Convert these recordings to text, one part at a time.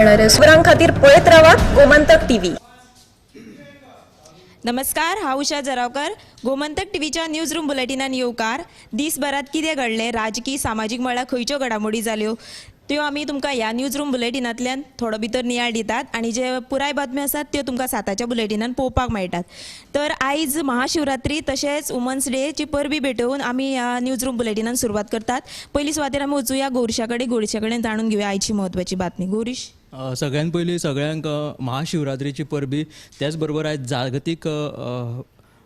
खबरां खातीर पळयत रावा गोमंतक टीव्ही। नमस्कार, हांव उषा जरावकर। गोमंतक टीव्हीच्या न्यूज रूम बुलेटिनान येवकार। दिसभरात कितें घडलें, राजकीय सामाजीक मळार खंयच्यो घडामोडी जाल्यो त्यो आमी तुमकां ह्या न्यूज रूम बुलेटिनांतल्यान थोडो भितर नियाळ दितात आनी जे पुराय बातम्यो आसात त्यो तुमकां साताच्या बुलेटिनान पळोवपाक मेळटात। तर आयज महाशिवरात्री तशेंच वुमन्स डेची परबी भेटोवन आमी ह्या न्यूज रूम बुलेटिनान सुरवात करतात। पयली सुवातेर आमी वचुया गौरीशा कडेन जाणून घेवया आयची म्हत्वाची बातमी। गौरीश, सगळ्यात पयलीं सगळ्यांक महाशिवरात्रीची परबी, त्याच बरोबर आयज जागतीक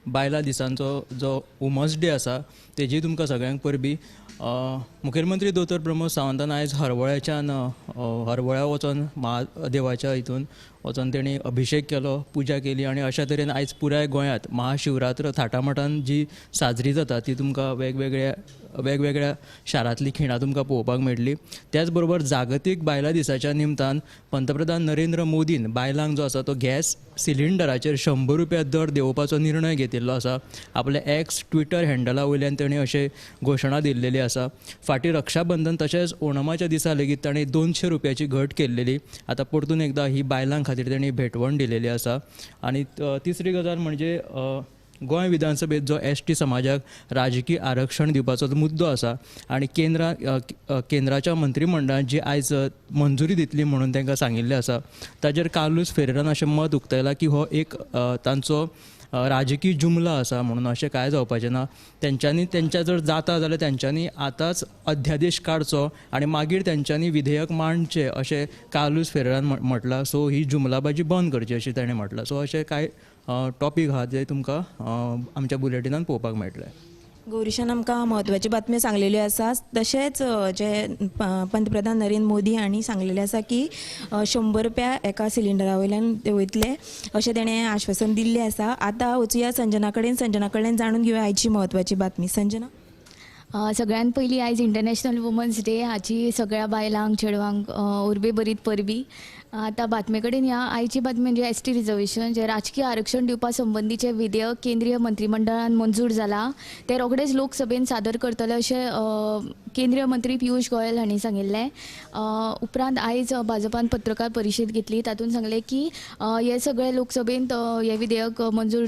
बायलां दिसांचो जो वुमन्स डे आसा तेजी तुमकां सगळ्यांक परबी। मुखेलमंत्री दोतोर प्रमोद सावंतान आयज हरवळ्याच्यान हरवळ्या वचून महादेवाच्या हितून वचून तेणी अभिशेक केलो, पुजा केली आनी अशा तरेन आयज पुराय गोंयांत महाशिवरात्र थाटामाटान जी साजरी जाता ती तुमकां वेगवेगळ्या शारांतली खिणां तुमकां पळोवपाक मेळटली। त्याच बरोबर जागतीक बायलां दिसाच्या निमतान पंतप्रधान नरेंद्र मोदीन बायलांक जो आसा तो गॅस सिलिंडराचेर 100 रुपया दर देंवोवपाचो निर्णय घेतिल्लो आसा। आपल्या एक्स ट्विटर हँडला वयल्यान तेणी अशें घोशणा दिल्लेली आसा। फाटीं रक्षाबंधन तशेंच ओणमाच्या दिसा लेगीत ताणें 200 रुपयाची घट केल्लेली। आतां परतून एकदां ही बायलां खातीर तेणी भेटवण दिलेली आसा। आनी तिसरी गजाल म्हणजे गोंय विधानसभेत जो एसटी समाजाक राजकीय आरक्षण दिवपाचो मुद्दो आसा आनी केंद्राच्या मंत्रिमंडळान जी आयज मंजुरी दितली म्हणून तांकां सांगिल्लें आसा, ताजेर कार्लोस फेरेरान अशें मत उक्तायलां की हो एक तांचो राजकीय जुमला आसा म्हणून अशें कांय जावपाचें ना। तेंच्या जर जाता जाल्यार तेंच्यांनी आतांच अध्यादेश काडचो आनी मागीर तेंच्यांनी विधेयक मांडचें अशें कार्लोस फेरेरान म्हटलां। सो ही जुमलाबाजी बंद करची अशें ताणें म्हटलां। सो अशें कांय टॉपीक आहात जे तुमकां आमच्या बुलेटिनान पळोवपाक मेळटले। गौरीशान आमकां म्हत्वाच्यो बातम्यो सांगलेल्यो आसा। तशेंच जे पंतप्रधान नरेंद्र मोदी हांणी सांगलेलें आसा की 100 रुपया एका सिलिंडरा वयल्यान वयतले अशें तेणें आश्वासन दिल्लें आसा। आतां वचुया संजना कडल्यान जाणून घेवया आयची म्हत्वाची बातमी। संजना, सगळ्यात पयलीं आयज इंटरनॅशनल वुमन्स डे, हाची सगळ्या बायलांक चेडवांक उर्बे बरीत परबी। आतां बातमे कडेन या। आयची बातमी म्हणजे एसटी रिजर्वेशन जे राजकीय आरक्षण दिवपा संबंधीचें विधेयक केंद्रीय मंत्रिमंडळान मंजूर जाला। ते रोखडेच लोकसभेन सादर करतले अशें केंद्रीय मंत्री पियुष गोयल हांणी सांगिल्लें। उपरांत आयज भाजपान पत्रकार परिशद घेतली, तातूंत सांगलें की हे सगळे लोकसभेंत हे विधेयक मंजूर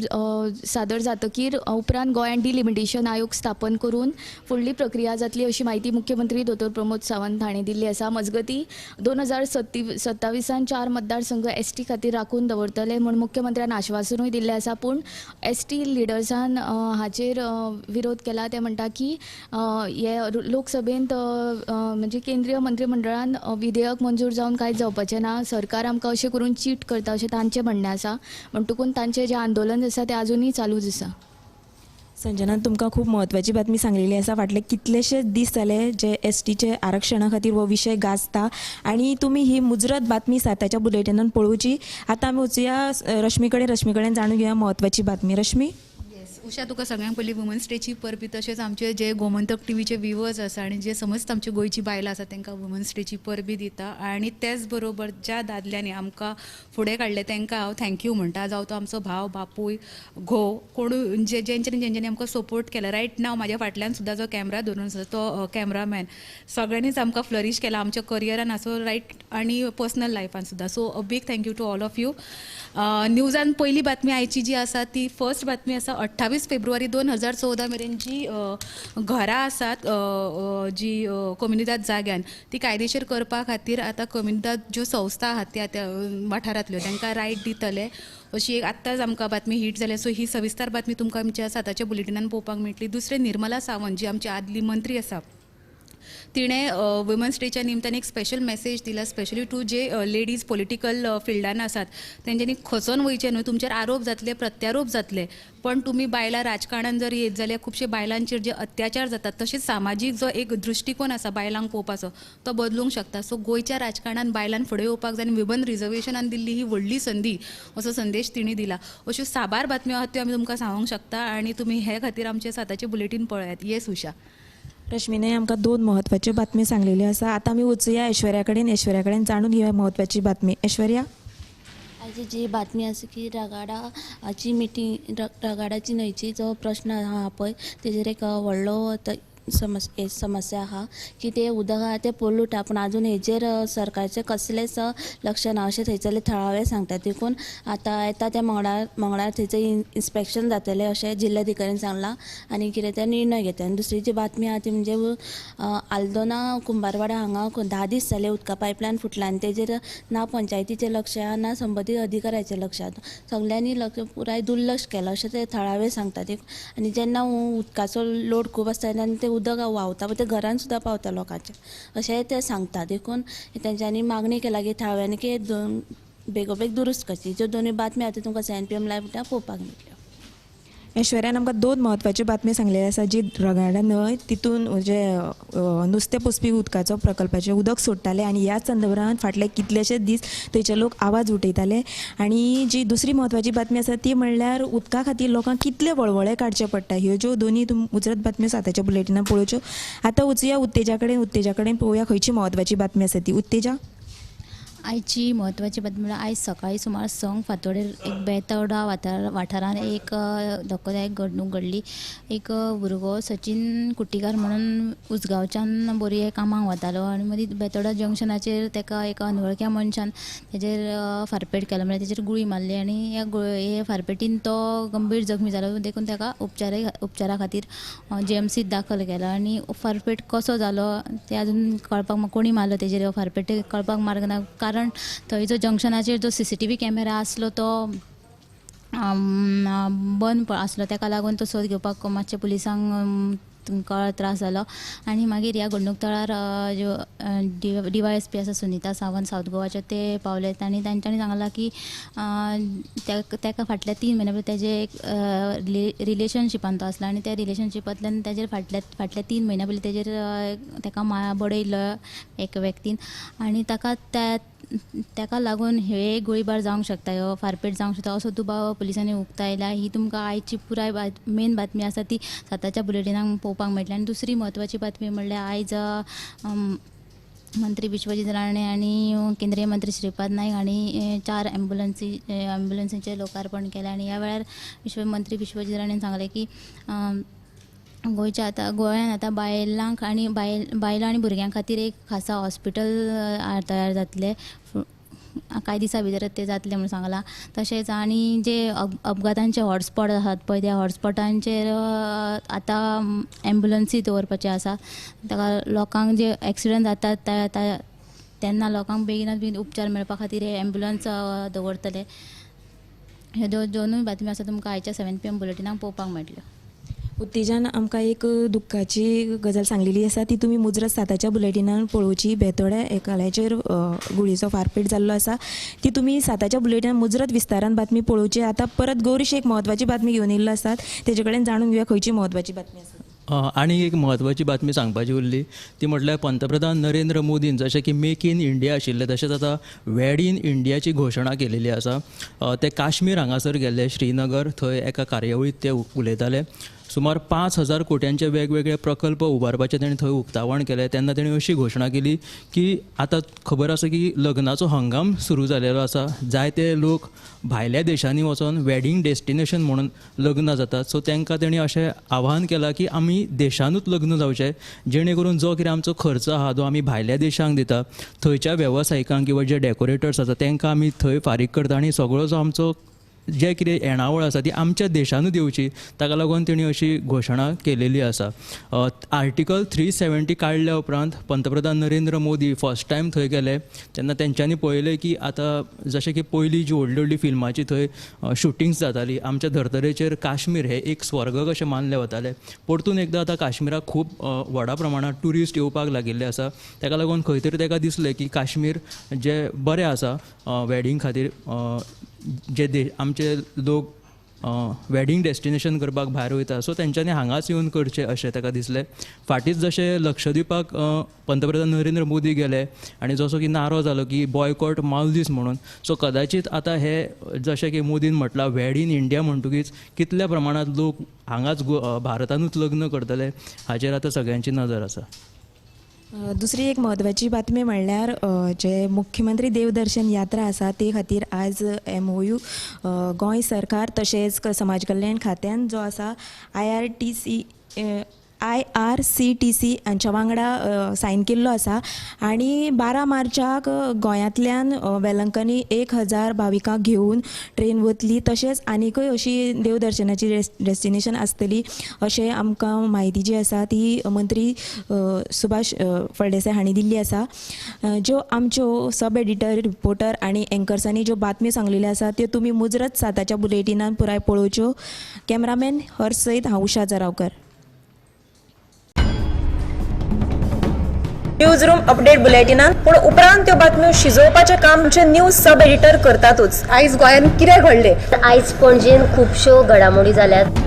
सादर जातकीर उपरांत गोंयांत डिलिमिटेशन आयोग स्थापन करून फुडली प्रक्रिया जातली अशी माहिती मुख्यमंत्री दोतोर प्रमोद सावंत हांणी दिल्ली आसा। मजगतीं 2027 4 मतदारसंघ एसटी खातीर राखून दवरतले म्हूण मुख्यमंत्र्यान आश्वासनूय दिल्लें आसा। पूण एसटी लिडर्सान हाचेर विरोध केला। ते म्हणटा की हे लोकसभेंत म्हणजे केंद्रीय मंत्रिमंडळान विधेयक मंजूर जावन कांयच जावपाचें ना, सरकार आमकां अशें करून चीट करता अशें तांचें म्हणणें आसा। म्हणटकून तांचें जें आंदोलन आसा तें आजुनूय चालूच आसा। संजनान तुमकां खूब म्हत्वाची बातमी सांगलेली आसा। फाटले कितलेशेच दीस जाले जे एसटीचे आरक्षणा खातीर हो विशय गाजता आनी तुमी ही मुजरत बातमी साताच्या बुलेटिनान पळोवची। आतां आमी वचुया रश्मी कडेन जाणून घेवया म्हत्वाची बातमी। रश्मी, उषा, तुका सगळ्यांक पयलीं वुमन्स डेची परबी, तशेंच आमचे जे गोमंतक टीव्हीचे व्ह्युअर्स आसा आनी जे समस्त आमची गोंयची बायलां आसा तांकां वुमन्स डेची परबी दिता। आनी तेच बरोबर ज्या दादल्यांनी आमकां फुडें काडले तांकां हांव थँक्यू म्हणटा। जावं तो आमचो भाव, बापूय, घोव, कोणूय जेंच्यांनी आमकां सपोर्ट केला। रायट नाव म्हाज्या फाटल्यान सुद्दां जो कॅमेरा धरून आसा तो कॅमेरामॅन, सगळ्यांनीच आमकां फ्लरीश केला आमच्या करियरान आसूं रायट आनी पर्सनल लायफान सुद्दां। So a big thank you to all of you. न्यूजान पयली बातमी आयची जी आसा ती फर्स्ट बातमी आसा 28 फेब्रुवारी 2014 मेरेन जी घरां आसात जी कम्युनिदाद जाग्यान ती कायदेशीर करपा खातीर आतां कम्युनिदाद ज्यो संस्था आहात त्या वाठारांतल्यो तांकां रायट दितले अशी एक आत्ताच आमकां बातमी हिट जाल्या। सो ही सविस्तर बातमी तुमकां आमच्या साताच्या बुलेटिनान पळोवपाक मेळटली। दुसरें निर्मला सावंत जी आमची आदली मंत्री आसा तिणें वुमन्स डेच्या निमतान एक स्पेशल मेसेज दिला, स्पेशली टू जे लेडीज पॉलिटिकल फिल्डान आसात तेंच्यांनी खचोन वयचें न्हू। तुमचेर आरोप जातले, प्रत्यारोप जातले, पण तुमी बायलां राजकारणान जर येत जाल्यार खुबशे बायलांचेर जे अत्याचार जातात तशेंच सामाजीक जो एक दृश्टिकोन आसा बायलांक पळोवपाचो तो बदलूंक शकता। सो गोंयच्या राजकारणान बायलांक फुडें येवपाक जाय आनी वुमन रिजर्वेशनान दिल्ली ही व्हडली संदी असो संदेश तिणी दिला। अश्यो साबार बातम्यो आहात त्यो आमी तुमकां सांगूंक शकता आनी तुमी हे खातीर आमचें साताचें बुलेटीन पळयात। येस उषा। रश्मीने आमकां 2 म्हत्वाच्यो बातम्यो सांगलेल्यो आसा। आतां आमी वचुया ऐश्वर्या कडेन जाणून घेवया म्हत्वाची बातमी। ऐश्वर्या, आयची जी बातमी आसा की रगाडाची न्हंयची जो प्रश्न आहा पळय तेजेर एक व्हडलो समस्या आहा की ते उदक आहा तें पोल्यूट आहा पूण आजून हेजेर सरकारचें कसलेंच लक्ष ना अशें थंयसरले थळावे सांगतात देखून आतां येता त्या मंगळार थंयचं इन्स्पेक्शन जातलें अशें जिल्हाधिकाऱ्यान सांगलां आनी कितें ते निर्णय घेता. आनी दुसरी जी बातमी आहा ती म्हणजे आल्दोना कुंभारवाडा हांगा 10 दीस जाले उदका पायपलायन फुटला आनी तेजेर ना पंचायतीचें लक्ष आहा ना संबंदीत अधिकाऱ्याचें लक्ष आहा. सगल्यांनी लक्ष पुराय दुर्लक्ष केलां अशें ते थळावे सांगतात. आनी जेन्ना उदकाचो लोड खूब आसता तेन्ना ते उदक व्हांवता ते घरान सुद्दां पावता लोकांच्या अशें ते सांगतात. देखून तेंच्यांनी मागणी केला की थळाव्यांनी की बेगोबेग दुरुस्त करची. ज्यो दोनूय बातम्यो आतां तुमकां CNPM लायव्ह पळोवपाक मेळटल्यो. ऐश्वर्यान आमकां 2 म्हत्वाच्यो बातम्यो सांगलेल्यो आसा जी रगाडा न्हय तितून जे नुस्तें पोसपी उदकाचो प्रकल्पाचें उदक सोडटाले आनी ह्याच संदर्भांत फाटले कितलेशेच दीस थंयचे लोक आवाज उठयताले. आनी जी दुसरी म्हत्वाची बातमी आसा ती म्हणल्यार उदका खातीर लोकांक कितले वळवळे काडचे पडटा. ह्यो ज्यो दोनी उजरत बातम्यो साताच्या बुलेटिनान पळोवच्यो. आतां वचुया उत्तेजा कडेन पळोवया खंयची म्हत्वाची बातमी आसा ती. उत्तेजा, आयची म्हत्वाची बातमी म्हळ्यार आयज सकाळी सुमार संक फांतोडेर एक बेतवडा वाठारांत एक धक्कोदायक घडणूक घडली. एक भुरगो सचिन कुट्टीकार म्हणून उसगांवच्यान बोरये कामाक वतालो आनी मदीं बेतवडा जंक्शनाचेर ताका एका अनवळख्या मनशान तेजेर फारपेट केलो म्हळ्यार तेजेर गुळी मारली आनी हे फारपेटीन तो गंभीर जखमी जालो. देखून ताका उपचारा खातीर GMCत दाखल केला आनी फारपेट कसो जालो तें आजून कळपाक कोणी मारलो तेजेर फारपेट कळपाक मार्ग ना. कारण थंय जंक्शनाचेर जो CCTV कॅमेरा आसलो तो बंद आसलो ताका लागून तो सोद घेवपाक मातशे पुलिसांक त्रास जालो. आनी मागीर ह्या घडणूक थळार ज्यो DYSP आसा सुनीता सावंत सावथ गोवाचे ते पावलेत आनी तांच्यांनी सांगलां की ताका फाटल्या 3 म्हयन्या तेजे एक रिलेशनशिपान तो आसलो आनी त्या रिलेशनशिपांतल्यान तेजेर फाटल्या 3 म्हयन्या पयलीं तेजेर ताका बडयलो एक व्यक्तीन आनी ताका लागून हे गोळीबार जावंक शकता ह्यो फारपेट जावंक शकता असो दुबाव पुलिसांनी उक्तायला. ही तुमकां आयची पुराय मेन बातमी आसा ती साताच्या बुलेटिनाक पळोवपाक मेळटली. आनी दुसरी म्हत्वाची बातमी म्हणल्यार आयज मंत्री विश्वजीत राणे आनी केंद्रीय मंत्री श्रीपाद नायक हांणी 4 ॲम्ब्युलन्सींचें लोकार्पण केलें. आनी ह्या वेळार मंत्री विश्वजीत राणेन सांगलें की गोंयांत आतां बायलांक आनी बायलां आनी भुरग्यां खातीर एक खासा हॉस्पिटल तयार जातलें कांय दिसां भितर ते जातले म्हणून सांगलां. तशेंच आनी जे अपघातांचे हॉटस्पॉट आसात पळय त्या हॉटस्पॉटांचेर आतां ॲम्ब्युलन्सी दवरपाचे आसा. ताका लोकांक जे एक्सिडंट जातात तेन्ना लोकांक बेगीनात उपचार मेळपा खातीर हे ॲम्ब्युलन्स दवरतले. ह्यो दोनूय बातम्यो आसा तुमकां आयच्या 7 PM बुलेटिनाक पळोवपाक मेळटल्यो. उत्तेजान आमकां एक दुख्खाची गजाल सांगलेली आसा ती तुमी मुजरत साताच्या बुलेटिनान पळोवची. बेतोड्या एकाल्याचेर गुळीचो फारपेट जाल्लो आसा ती तुमी साताच्या बुलेटिनान मुजरत विस्तारान बातमी पळोवची. आतां परत गौरीश एक म्हत्वाची बातमी घेवन येयल्लो आसात तेजे कडेन जाणून घेवया खंयची म्हत्वाची बातमी आसा. आनी एक म्हत्वाची बातमी सांगपाची उरली ती म्हटल्यार पंतप्रधान नरेंद्र मोदीन जशें की मेक इन इंडिया आशिल्लें तशेंच आतां वेड इन इंडियाची घोशणा केलेली आसा. ते काश्मीर हांगासर गेल्ले श्रीनगर थंय एका कार्यावळीत ते उलयताले. सुमार 5,000 कोट्यांचे वेगवेगळे प्रकल्प उबारपाचें ताणें थंय उक्तावण केलें. तेन्ना ताणें अशी घोशणा केली की आतां खबर आसा की लग्नाचो हंगाम सुरू जालेलो आसा. जायते लोक भायल्या देशांनी वचून वेडींग डेस्टिनेशन म्हणून लग्न जातात. सो तांकां ताणें अशें आवाहन केलां की आमी देशांतूच लग्न जावचें जेणे करून जो कितें आमचो खर्च आहा जो आमी भायल्या देशांक दिता थंयच्या वेवसायिकांक किंवा जे डेकोरेटर्स आसा तांकां आमी थंय फारीक करता आनी सगळो जो आमचो जे कितें येणावळ आसा ती आमच्या देशांतूच येवची ताका लागून तेणी अशी घोशणा केलेली आसा. आर्टिकल 370 काडल्या उपरांत पंतप्रधान नरेंद्र मोदी फर्स्ट टायम थंय गेले तेन्ना तेंच्यांनी पळयलें की आतां जशें की पयलीं जी व्हडली व्हडली फिल्माची थंय शुटिंग्स जाताली आमच्या धर्तरेचेर काश्मीर हे एक स्वर्ग कशें मानलें वतालें. परतून एकदां आतां काश्मीराक खूब व्हडा प्रमाणांत ट्युरिस्ट येवपाक लागिल्ले आसा. ताका लागून खंय तरी ताका दिसलें की काश्मीर जें बरें आसा वेडींग खातीर जे आमचे लोक वेडींग डेस्टिनेशन करपाक भायर वयता सो तेंच्यांनी हांगाच येवन करचें अशें ताका दिसलें. फाटींच जशें लक्षद्वीपाक पंतप्रधान नरेंद्र मोदी गेले आनी जसो की नारो जालो की बॉयकॉट मालदीव्स म्हणून. सो कदाचित आतां हे जशें की मोदीन म्हटलां वेड इन इंडिया म्हणटकीच कितल्या प्रमाणांत लोक हांगाच भारतानूच लग्न करतले हाचेर आतां सगळ्यांची नजर आसा. दुसरी एक म्हत्वाची बातमी म्हणल्यार जे मुख्यमंत्री देवदर्शन यात्रा आसा ते खातीर आज MOU गोंय सरकार तशेंच समाज कल्याण खात्यान जो आसा IRTC IRCTC हांच्या वांगडा सायन केल्लो आसा आनी 12 मार्चाक गोंयांतल्यान वेलंकनी 1000 भाविकांक घेवन ट्रेन वतली. तशेंच आनीकय अशी देवदर्शनाची डेस्टिनेशन आसतली अशें आमकां म्हायती जी आसा ती मंत्री सुभाष फळदेसाय हांणी दिल्ली आसा. ज्यो आमच्यो सब एडिटर, रिपोर्टर आनी एंकर्सांनी ज्यो बातम्यो सांगलेल्यो आसा त्यो तुमी मुजरत 7च्या बुलेटिनान पुराय पळोवच्यो. कॅमेरामॅन हर्ष सयत हांव उशा जरावकर. न्यूज रूम अपडेट बुलेटिनान पूण उपरांत त्यो बातम्यो शिजोवपाचें काम आमचे न्यूज सब एडिटर करतातूच. आयज गोंयांत कितें घडलें? आयज पणजेन खुबश्यो घडामोडी जाल्यात.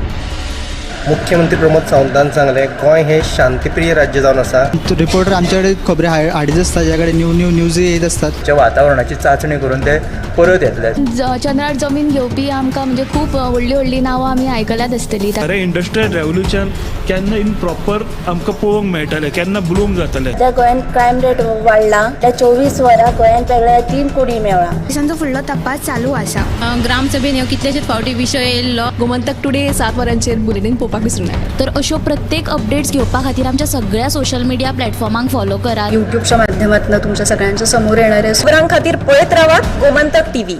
मुख्यमंत्री प्रमोद सावंतान सांगलें गोंय हें शांतीप्रिय राज्य जावन आसा. रिपोर्टर आमचे कडेन खबरी हाडीच आसता, ज्या कडेन न्यू न्यूज येत असतात. जे वातावरणाची चांचणी करून ते परत येतले. चंद्रार जमीन घेवपी आमकां म्हणजे खूब व्हडली व्हडली नांवां आमी आयकल्यात आसतली. खरें इंडस्ट्रियल रेवल्युशन केन्ना इन प्रॉपर आमकां पळोवंक मेळटलें, केन्ना ब्लूम जातलें. त्या गोंयांत क्रायम रेट वाडला. त्या 24 वरां गोंयांत वेगळ्या 3 कोडी मेळ्ळा. देशांचो फुडलो तपास चालू आसा. ग्रामसभेन ह्यो कितलेशेच फावटी विशय येयल्लो. गोमंतक टुडे 7 वरांचेर बुलेटिन पळोवपाक विसरूं नाका. तर अश्यो प्रत्येक अपडेट्स घेवपा खातीर आमच्या सगळ्या सोशल मिडिया प्लॅटफॉर्मांक फॉलो करा. युट्यूबच्या माध्यमातून तुमच्या सगळ्यांच्या समोर येणारे खबरां खातीर पळयत रावात गोमंतक टीव्ही.